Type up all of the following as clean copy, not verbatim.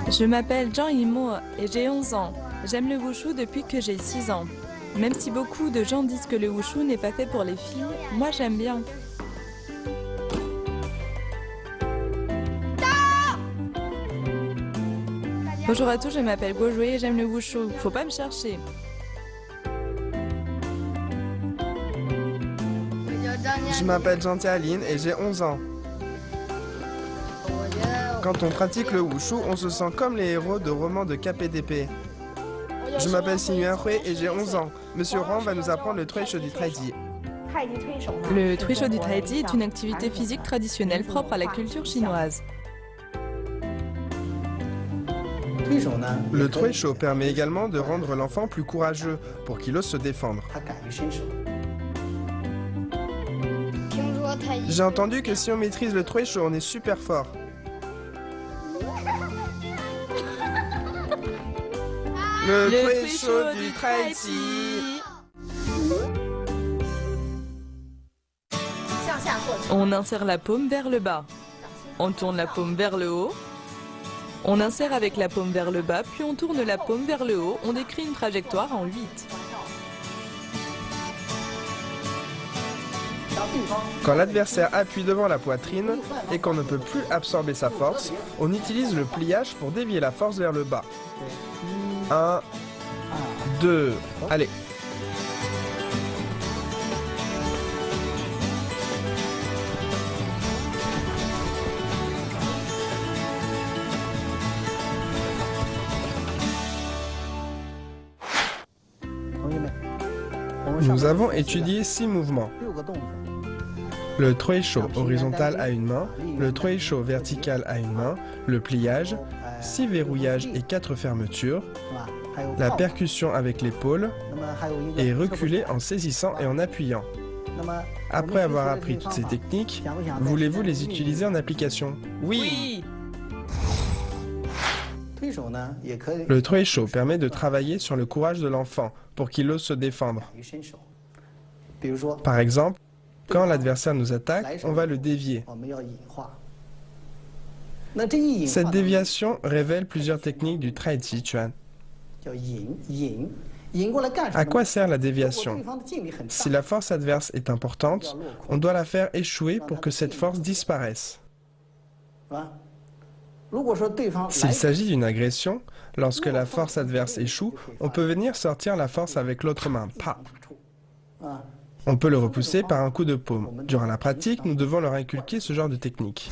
Je m'appelle Zhang Yimo et j'ai 11 ans. J'aime le wushu depuis que j'ai 6 ans. Même si beaucoup de gens disent que le wushu n'est pas fait pour les filles, moi j'aime bien. Bonjour à tous, je m'appelle Guojue et j'aime le wushu. Faut pas me chercher. Je m'appelle Jantia Aline et j'ai 11 ans. Quand on pratique le wushu, on se sent comme les héros de romans de KPDP. Je m'appelle Xin Yuanhui et j'ai 11 ans. Monsieur Huang va nous apprendre le Truisho du Taiji. Le Truisho du Taiji est une activité physique traditionnelle propre à la culture chinoise. Le Truisho permet également de rendre l'enfant plus courageux pour qu'il ose se défendre. J'ai entendu que si on maîtrise le Truisho, on est super fort. Le Truisho du Taiji. On insère la paume vers le bas. On tourne la paume vers le haut. On insère avec la paume vers le bas, puis on tourne la paume vers le haut. On décrit une trajectoire en 8. Quand l'adversaire appuie devant la poitrine et qu'on ne peut plus absorber sa force, on utilise le pliage pour dévier la force vers le bas. 1, 2, allez. Nous avons étudié 6 mouvements. Le Truisho horizontal à une main, le Truisho vertical à une main, le pliage, 6 verrouillages et 4 fermetures, la percussion avec l'épaule et reculer en saisissant et en appuyant. Après avoir appris toutes ces techniques, voulez-vous les utiliser en application? Oui! Le Truisho permet de travailler sur le courage de l'enfant pour qu'il ose se défendre. Par exemple, quand l'adversaire nous attaque, on va le dévier. Cette déviation révèle plusieurs techniques du Taiji Chuan. À quoi sert la déviation? Si la force adverse est importante, on doit la faire échouer pour que cette force disparaisse. S'il s'agit d'une agression, lorsque la force adverse échoue, on peut venir sortir la force avec l'autre main. Pa. On peut le repousser par un coup de paume. Durant la pratique, nous devons leur inculquer ce genre de technique.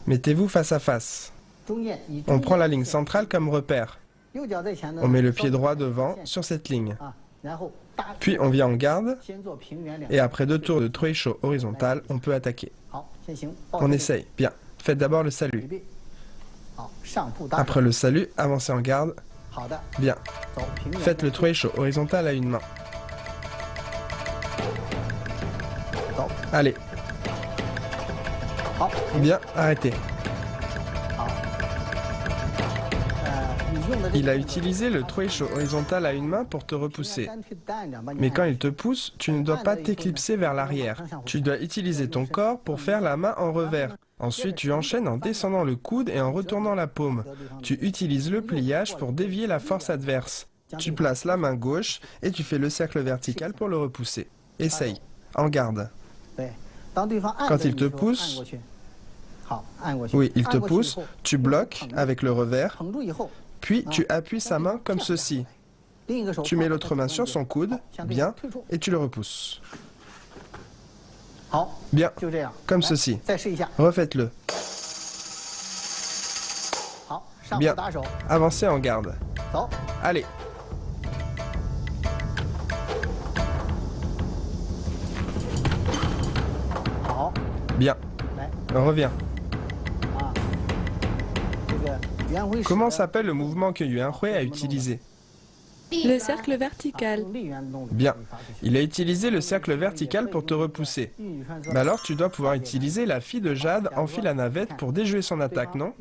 Mettez-vous face à face. On prend la ligne centrale comme repère. On met le pied droit devant sur cette ligne. Puis on vient en garde, et après 2 tours de Truisho horizontal, on peut attaquer. On essaye. Bien. Faites d'abord le salut. Après le salut, avancez en garde. Bien. Faites le Truisho horizontal à une main. Allez. Bien, arrêtez. Il a utilisé le Truisho horizontal à une main pour te repousser. Mais quand il te pousse, tu ne dois pas t'éclipser vers l'arrière. Tu dois utiliser ton corps pour faire la main en revers. Ensuite, tu enchaînes en descendant le coude et en retournant la paume. Tu utilises le pliage pour dévier la force adverse. Tu places la main gauche et tu fais le cercle vertical pour le repousser. Essaye. En garde. Quand il te pousse, oui, il te pousse, tu bloques avec le revers. Puis tu appuies sa main comme ceci. Tu mets l'autre main sur son coude, bien, et tu le repousses. Bien, comme ceci. Refaites-le. Bien, avancez en garde. Allez. Bien, reviens. Comment s'appelle le mouvement que Yuanhui a utilisé? Le cercle vertical. Bien. Il a utilisé le cercle vertical pour te repousser. Mais alors tu dois pouvoir utiliser la fille de Jade en fil à navette pour déjouer son attaque, non?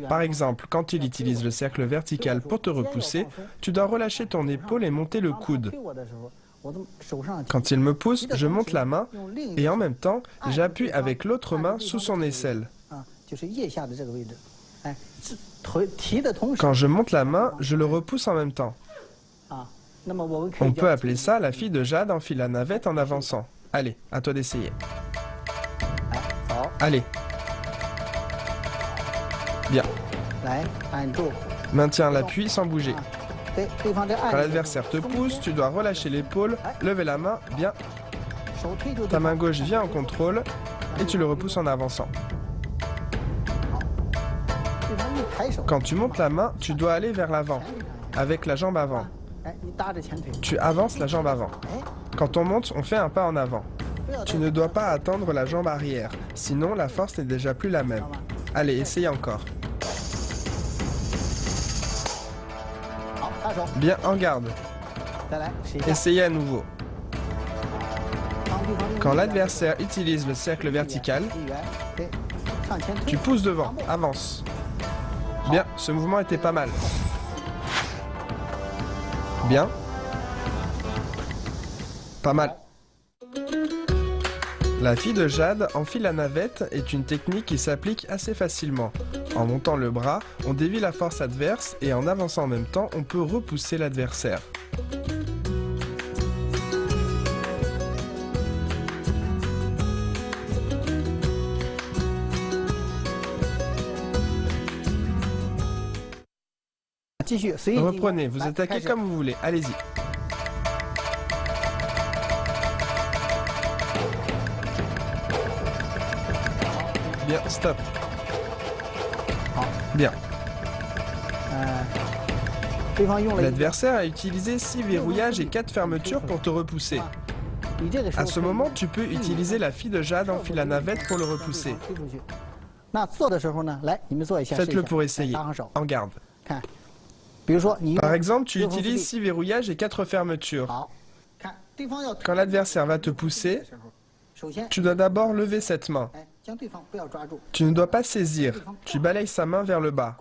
Par exemple, quand il utilise le cercle vertical pour te repousser, tu dois relâcher ton épaule et monter le coude. Quand il me pousse, je monte la main et en même temps, j'appuie avec l'autre main sous son aisselle. Quand je monte la main, je le repousse en même temps. On peut appeler ça la fille de Jade enfile la navette en avançant. Allez, à toi d'essayer. Allez. Bien. Maintiens l'appui sans bouger. Quand l'adversaire te pousse, tu dois relâcher l'épaule, lever la main, bien. Ta main gauche vient en contrôle et tu le repousses en avançant. Quand tu montes la main, tu dois aller vers l'avant, avec la jambe avant. Tu avances la jambe avant. Quand on monte, on fait un pas en avant. Tu ne dois pas attendre la jambe arrière, sinon la force n'est déjà plus la même. Allez, essaye encore. Bien, en garde. Essayez à nouveau. Quand l'adversaire utilise le cercle vertical, tu pousses devant, avance. Bien, ce mouvement était pas mal. Bien. Pas mal. La fille de Jade enfile la navette est une technique qui s'applique assez facilement. En montant le bras, on dévie la force adverse et en avançant en même temps, on peut repousser l'adversaire. Reprenez, vous attaquez comme vous voulez, allez-y. Bien, stop. Bien. L'adversaire a utilisé 6 verrouillages et 4 fermetures pour te repousser. À ce moment, tu peux utiliser la fille de Jade enfile la navette pour le repousser. Faites-le pour essayer. En garde. Par exemple, tu utilises 6 verrouillages et 4 fermetures. Quand l'adversaire va te pousser, tu dois d'abord lever cette main. Tu ne dois pas saisir, tu balayes sa main vers le bas.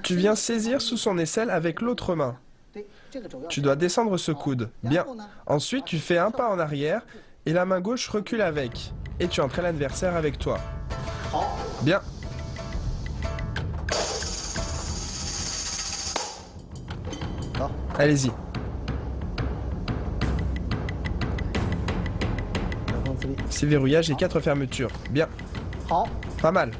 Tu viens saisir sous son aisselle avec l'autre main. Tu dois descendre ce coude. Bien. Ensuite, tu fais un pas en arrière et la main gauche recule avec. Et tu entraînes l'adversaire avec toi. Bien. Allez-y. Six verrouillages et 4 fermetures. Bien. Pas mal.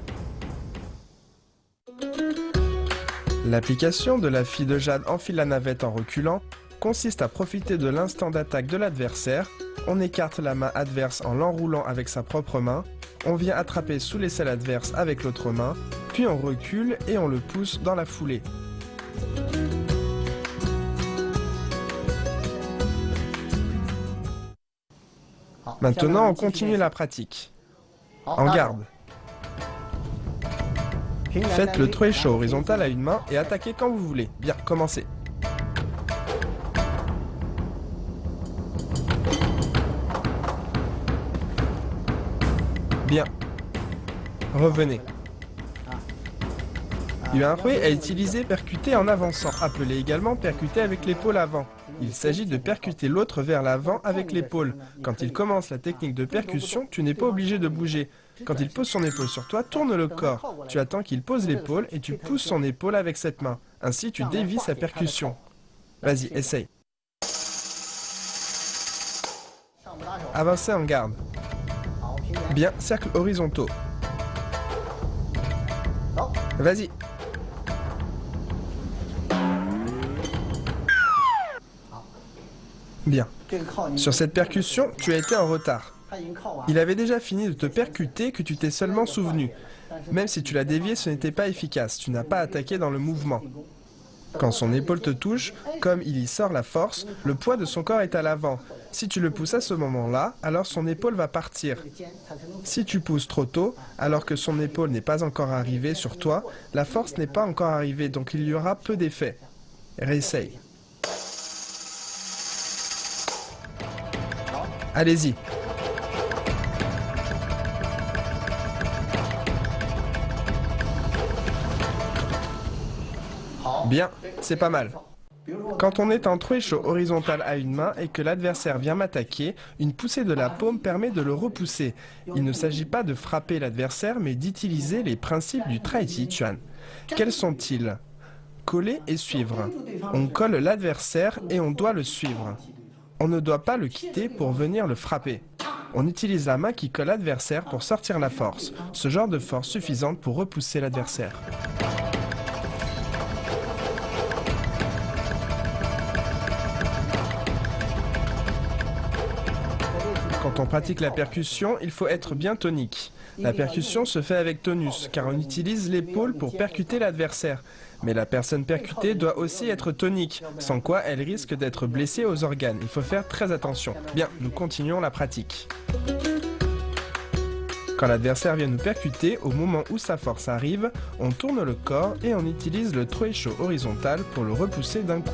L'application de la fille de Jade enfile la navette en reculant consiste à profiter de l'instant d'attaque de l'adversaire. On écarte la main adverse en l'enroulant avec sa propre main. On vient attraper sous l'aisselle adverse avec l'autre main. Puis on recule et on le pousse dans la foulée. Maintenant, on continue la pratique. En garde. Faites le Troisho horizontal à une main et attaquez quand vous voulez. Bien, commencez. Bien. Revenez. Yuanhui a utilisé percuter en avançant, appelé également percuter avec l'épaule avant. Il s'agit de percuter l'autre vers l'avant avec l'épaule. Quand il commence la technique de percussion, tu n'es pas obligé de bouger. Quand il pose son épaule sur toi, tourne le corps. Tu attends qu'il pose l'épaule et tu pousses son épaule avec cette main. Ainsi, tu dévies sa percussion. Vas-y, essaye. Avancez en garde. Bien, cercles horizontaux. Vas-y. Bien. Sur cette percussion, tu as été en retard. Il avait déjà fini de te percuter que tu t'es seulement souvenu. Même si tu l'as dévié, ce n'était pas efficace. Tu n'as pas attaqué dans le mouvement. Quand son épaule te touche, comme il y sort la force, le poids de son corps est à l'avant. Si tu le pousses à ce moment-là, alors son épaule va partir. Si tu pousses trop tôt, alors que son épaule n'est pas encore arrivée sur toi, la force n'est pas encore arrivée, donc il y aura peu d'effet. Réessaye. Allez-y. Bien, c'est pas mal. Quand on est en Trueisho horizontal à une main et que l'adversaire vient m'attaquer, une poussée de la paume permet de le repousser. Il ne s'agit pas de frapper l'adversaire, mais d'utiliser les principes du Trai Chi Chuan. Quels sont-ils? Coller et suivre. On colle l'adversaire et on doit le suivre. On ne doit pas le quitter pour venir le frapper. On utilise la main qui colle l'adversaire pour sortir la force, ce genre de force suffisante pour repousser l'adversaire. Quand on pratique la percussion, il faut être bien tonique. La percussion se fait avec tonus, car on utilise l'épaule pour percuter l'adversaire. Mais la personne percutée doit aussi être tonique, sans quoi elle risque d'être blessée aux organes. Il faut faire très attention. Bien, nous continuons la pratique. Quand l'adversaire vient nous percuter, au moment où sa force arrive, on tourne le corps et on utilise le Trueisho horizontal pour le repousser d'un coup.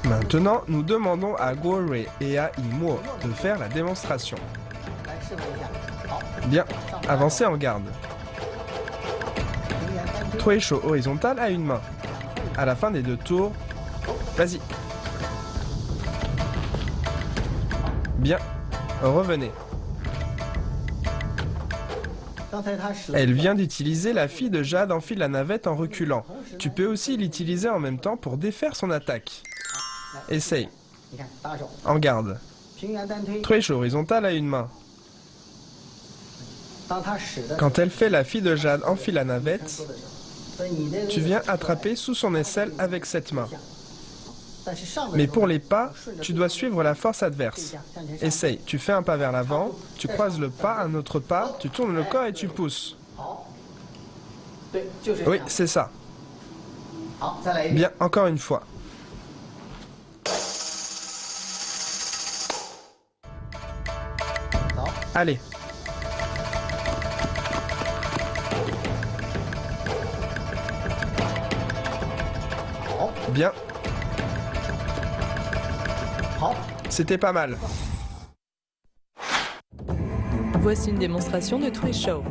Maintenant, nous demandons à Guorui et à Imo de faire la démonstration. Bien, avancez en garde. Trueisho horizontal à une main. À la fin des 2 tours, vas-y. Bien, revenez. Elle vient d'utiliser la fille de Jade enfile la navette en reculant. Tu peux aussi l'utiliser en même temps pour défaire son attaque. Essaye. En garde. Trueisho horizontal à une main. Quand elle fait la fille de Jade enfile la navette, tu viens attraper sous son aisselle avec cette main. Mais pour les pas, tu dois suivre la force adverse. Essaye, tu fais un pas vers l'avant, tu croises le pas, un autre pas, tu tournes le corps et tu pousses. Oui, c'est ça. Bien, encore une fois. Allez. Bien. C'était pas mal. Voici une démonstration de Trueisho.